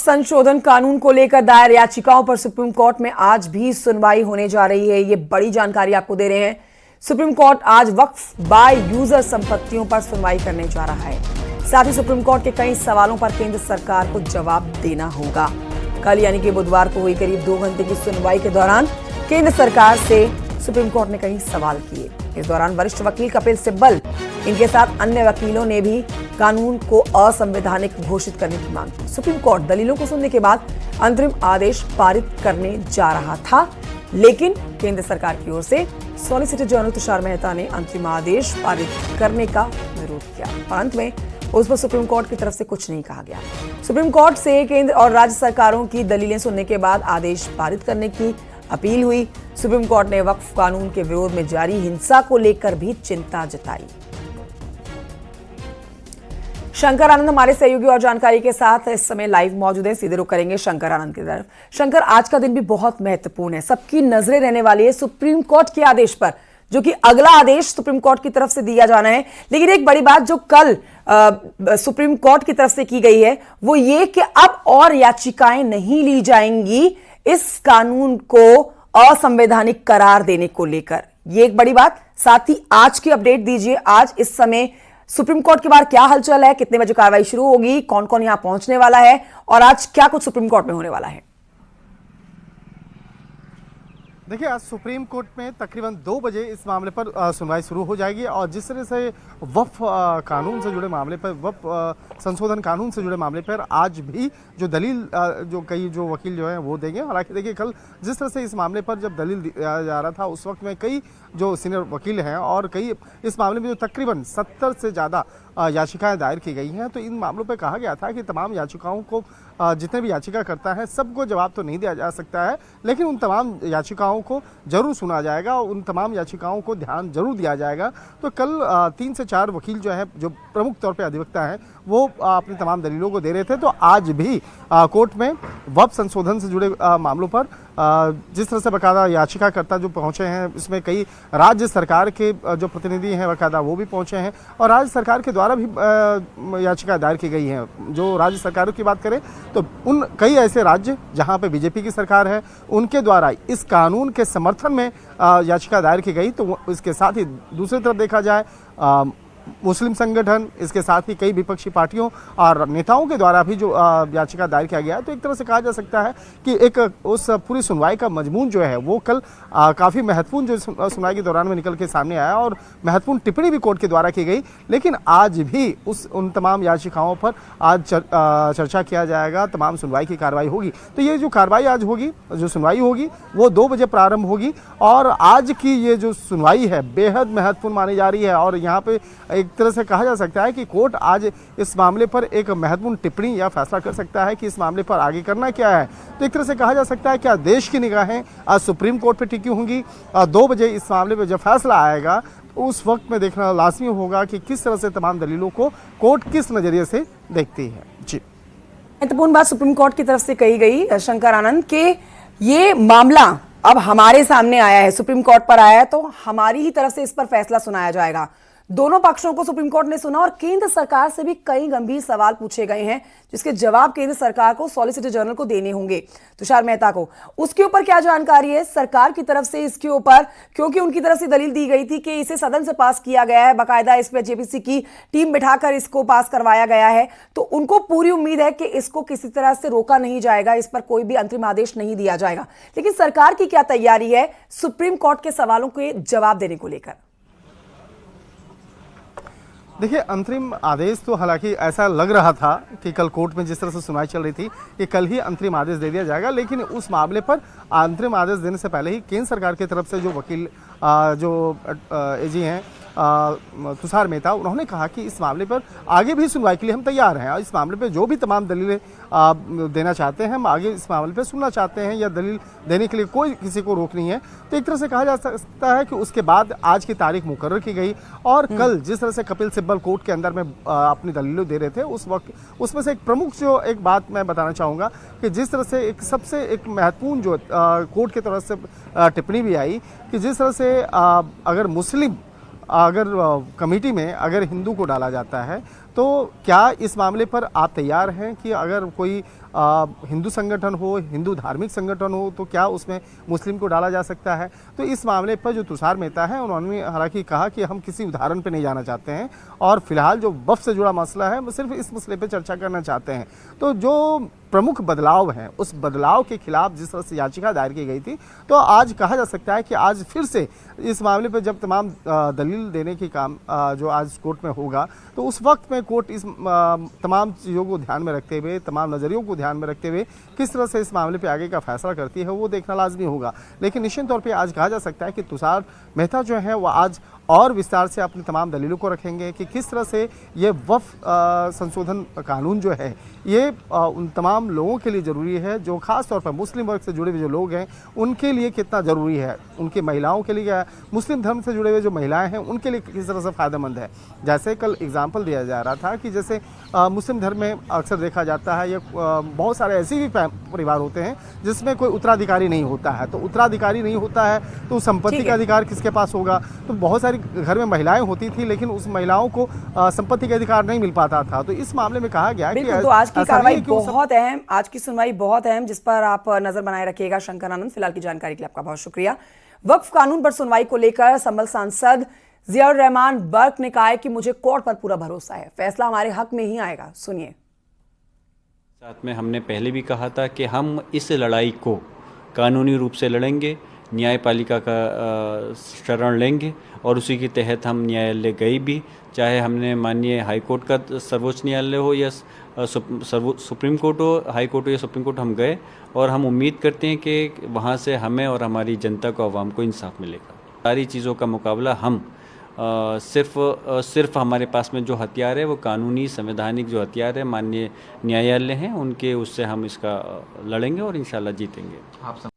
संशोधन कानून को लेकर दायर याचिकाओं पर सुप्रीम कोर्ट में आज भी सुनवाई होने जा रही है। ये बड़ी जानकारी आपको दे रहे हैं। सुप्रीम कोर्ट आज वक्फ बाय यूजर संपत्तियों पर सुनवाई करने जा रहा है। साथ ही सुप्रीम कोर्ट के कई सवालों पर केंद्र सरकार को जवाब देना होगा। कल यानी कि बुधवार को हुई करीब 2 घंटे की सुनवाई के दौरान केंद्र सरकार से सुप्रीम कोर्ट ने कई सवाल किए। इस दौरान वरिष्ठ वकील कपिल सिब्बल, इनके साथ अन्य वकीलों ने भी कानून को असंवैधानिक घोषित करने की मांग की। सुप्रीम कोर्ट दलीलों को सुनने के बाद अंतरिम आदेश पारित करने जा रहा था, लेकिन केंद्र सरकार की ओर से सॉलिसिटर जनरल तुषार मेहता ने अंतरिम आदेश पारित करने का विरोध किया और अंत में उस पर सुप्रीम कोर्ट की तरफ से कुछ नहीं कहा गया। सुप्रीम कोर्ट से केंद्र और राज्य सरकारों की दलीलें सुनने के बाद आदेश पारित करने की अपील हुई। सुप्रीम कोर्ट ने वक्फ कानून के विरोध में जारी हिंसा को लेकर भी चिंता जताई। शंकर आनंद हमारे सहयोगी और जानकारी के साथ इस समय लाइव मौजूद हैं। सीधे रुख करेंगे शंकर आनंद की तरफ। शंकर, आज का दिन भी बहुत महत्वपूर्ण है। सबकी नजरें रहने वाली है सुप्रीम कोर्ट के आदेश पर, जो कि अगला आदेश सुप्रीम कोर्ट की तरफ से दिया जाना है। लेकिन एक बड़ी बात जो कल सुप्रीम कोर्ट की तरफ से की गई है वो ये कि अब और याचिकाएं नहीं ली जाएंगी इस कानून को असंवैधानिक करार देने को लेकर। ये एक बड़ी बात। साथ ही आज की अपडेट दीजिए, आज इस समय सुप्रीम कोर्ट के बाहर क्या हलचल है, कितने बजे कार्रवाई शुरू होगी, कौन कौन यहां पहुंचने वाला है और आज क्या कुछ सुप्रीम कोर्ट में होने वाला है? देखिए, आज सुप्रीम कोर्ट में तकरीबन 2 बजे इस मामले पर सुनवाई शुरू हो जाएगी और जिस तरह से वक्फ कानून से जुड़े मामले पर, वक्फ संशोधन कानून से जुड़े मामले पर आज भी जो दलील जो कई जो वकील जो हैं वो देंगे। हालांकि देखिए, कल जिस तरह से इस मामले पर जब दलील दिया जा रहा था उस वक्त में कई जो सीनियर वकील हैं और कई इस मामले में जो तकरीबन 70 से ज़्यादा याचिकाएं दायर की गई हैं, तो इन मामलों पर कहा गया था कि तमाम याचिकाओं को जितने भी याचिका करता है सबको जवाब तो नहीं दिया जा सकता है, लेकिन उन तमाम याचिकाओं को जरूर सुना जाएगा और उन तमाम याचिकाओं को ध्यान जरूर दिया जाएगा। तो कल 3 से 4 वकील जो है, जो प्रमुख तौर पर अधिवक्ता हैं, वो अपनी तमाम दलीलों को दे रहे थे। तो आज भी कोर्ट में वक्फ संशोधन से जुड़े मामलों पर जिस तरह से बकायदा याचिकाकर्ता जो पहुंचे हैं, इसमें कई राज्य सरकार के जो प्रतिनिधि हैं बकायदा वो भी पहुंचे हैं और राज्य सरकार के द्वारा भी याचिका दायर की गई हैं। जो राज्य सरकारों की बात करें तो उन कई ऐसे राज्य जहां पे बीजेपी की सरकार है, उनके द्वारा इस कानून के समर्थन में याचिका दायर की गई। तो इसके साथ ही दूसरी तरफ देखा जाए मुस्लिम संगठन, इसके साथ ही कई विपक्षी पार्टियों और नेताओं के द्वारा भी जो याचिका दायर किया गया है। तो एक तरह से कहा जा सकता है कि एक उस पूरी सुनवाई का मजमून जो है वो कल काफ़ी महत्वपूर्ण जो सुनवाई के दौरान में निकल के सामने आया और महत्वपूर्ण टिप्पणी भी कोर्ट के द्वारा की गई। लेकिन आज भी उन तमाम याचिकाओं पर आज चर्चा किया जाएगा, तमाम सुनवाई की कार्रवाई होगी। तो ये जो कार्रवाई आज होगी, जो सुनवाई होगी, वो 2 बजे प्रारंभ होगी और आज की ये जो सुनवाई है बेहद महत्वपूर्ण मानी जा रही है और यहाँ पे एक तरह से कहा जा सकता है कि कोर्ट आज इस मामले पर एक महत्वपूर्ण टिप्पणी या फैसला कर सकता है कि इस मामले पर आगे करना क्या है। तो एक तरह से कहा जा सकता है कि आज देश की निगाहें आज सुप्रीम कोर्ट पर टिकी होंगी और 2 बजे इस मामले पर जब फैसला आएगा तो उस वक्त में देखना लाजमी होगा कि किस तरह से तमाम दलीलों को कोर्ट किस नजरिए से देखती है। जी, महत्वपूर्ण बात सुप्रीम कोर्ट की तरफ से कही गई शंकर आनंद के ये मामला अब हमारे सामने आया है, सुप्रीम कोर्ट पर आया है, तो हमारी ही तरफ से इस पर फैसला सुनाया जाएगा। दोनों पक्षों को सुप्रीम कोर्ट ने सुना और केंद्र सरकार से भी कई गंभीर सवाल पूछे गए हैं, जिसके जवाब केंद्र सरकार को सॉलिसिटर जनरल को देने होंगे, तुषार मेहता को। उसके ऊपर क्या जानकारी है सरकार की तरफ से इसके ऊपर, क्योंकि उनकी तरफ से दलील दी गई थी कि इसे सदन से पास किया गया है, बाकायदा इस पर जेपीसी की टीम बिठाकर इसको पास करवाया गया है, तो उनको पूरी उम्मीद है कि इसको किसी तरह से रोका नहीं जाएगा, इस पर कोई भी अंतरिम आदेश नहीं दिया जाएगा। लेकिन सरकार की क्या तैयारी है सुप्रीम कोर्ट के सवालों के जवाब देने को लेकर? देखिए, अंतरिम आदेश तो हालांकि ऐसा लग रहा था कि कल कोर्ट में जिस तरह से सुनवाई चल रही थी कि कल ही अंतरिम आदेश दे दिया जाएगा, लेकिन उस मामले पर अंतरिम आदेश देने से पहले ही केंद्र सरकार की तरफ से जो वकील जो एजी हैं तुषार मेहता, उन्होंने कहा कि इस मामले पर आगे भी सुनवाई के लिए हम तैयार हैं और इस मामले पर जो भी तमाम दलीलें देना चाहते हैं, हम आगे इस मामले पर सुनना चाहते हैं या दलील देने के लिए कोई किसी को रोक नहीं है। तो एक तरह से कहा जा सकता है कि उसके बाद आज की तारीख मुकर्रर की गई और कल जिस तरह से कपिल सिब्बल कोर्ट के अंदर में अपनी दलीलें दे रहे थे, उस वक्त उसमें से एक प्रमुख जो एक बात मैं बताना चाहूँगा कि जिस तरह से एक सबसे एक महत्वपूर्ण जो कोर्ट की तरफ से टिप्पणी भी आई कि जिस तरह से अगर मुस्लिम अगर कमेटी में अगर हिंदू को डाला जाता है तो क्या इस मामले पर आप तैयार हैं कि अगर कोई हिंदू संगठन हो, हिंदू धार्मिक संगठन हो, तो क्या उसमें मुस्लिम को डाला जा सकता है? तो इस मामले पर जो तुषार मेहता है उन्होंने हालांकि कहा कि हम किसी उदाहरण पर नहीं जाना चाहते हैं और फिलहाल जो वक्फ से जुड़ा मसला है वो सिर्फ इस मसले पर चर्चा करना चाहते हैं। तो जो प्रमुख बदलाव हैं उस बदलाव के खिलाफ जिस तरह से याचिका दायर की गई थी, तो आज कहा जा सकता है कि आज फिर से इस मामले पर जब तमाम दलील देने की काम जो आज कोर्ट में होगा, तो उस वक्त में कोर्ट इस तमाम चीज़ों को ध्यान में रखते हुए, तमाम नज़रियों को ध्यान में रखते हुए किस तरह से इस मामले पे आगे का फैसला करती है वो देखना लाजमी होगा। लेकिन निश्चित तौर पे आज कहा जा सकता है कि तुषार मेहता जो है वो आज और विस्तार से अपनी तमाम दलीलों को रखेंगे कि किस तरह से ये वक्फ संशोधन कानून जो है ये उन तमाम लोगों के लिए ज़रूरी है जो ख़ास तौर पर मुस्लिम वर्ग से जुड़े हुए जो लोग हैं उनके लिए कितना ज़रूरी है, उनकी महिलाओं के लिए, मुस्लिम धर्म से जुड़े हुए जो महिलाएं हैं उनके लिए किस तरह से फ़ायदेमंद है। जैसे कल एग्जाम्पल दिया जा रहा था कि जैसे मुस्लिम धर्म में अक्सर देखा जाता है, ये बहुत सारे ऐसे भी परिवार होते हैं जिसमें कोई उत्तराधिकारी नहीं होता है, तो उत्तराधिकारी नहीं होता है तो संपत्ति का अधिकार किसके पास होगा? तो बहुत सारी घर में महिलाएं होती थी लेकिन उस महिलाओं को संपत्ति का अधिकार नहीं मिल पाता था। तो इस मामले में कहा गया कि तो आज की कार्रवाई बहुत अहम, आज की सुनवाई बहुत अहम, जिस पर आप नजर बनाए रखिएगा। शंकर आनंद, फिलहाल की जानकारी के लिए आपका बहुत शुक्रिया। वक्फ कानून पर सुनवाई को लेकर संभल सांसद जियाउर रहमान बर्क ने कहा है कि मुझे कोर्ट पर पूरा भरोसा है, फैसला हमारे हक में ही आएगा। सुनिए। साथ में हमने पहले भी कहा था कि हम इस लड़ाई को कानूनी रूप से लड़ेंगे, न्यायपालिका का शरण लेंगे और उसी के तहत हम न्यायालय गए भी, चाहे हमने माननीय हाई कोर्ट का सर्वोच्च न्यायालय हो या सुप्रीम कोर्ट हो, हाई कोर्ट हो या सुप्रीम कोर्ट, हम गए और हम उम्मीद करते हैं कि वहाँ से हमें और हमारी जनता को, आवाम को इंसाफ मिलेगा। सारी चीज़ों का मुकाबला हम सिर्फ हमारे पास में जो हथियार है वो कानूनी संवैधानिक जो हथियार है माननीय न्यायालय हैं उनके, उससे हम इसका लड़ेंगे और इंशाल्लाह जीतेंगे।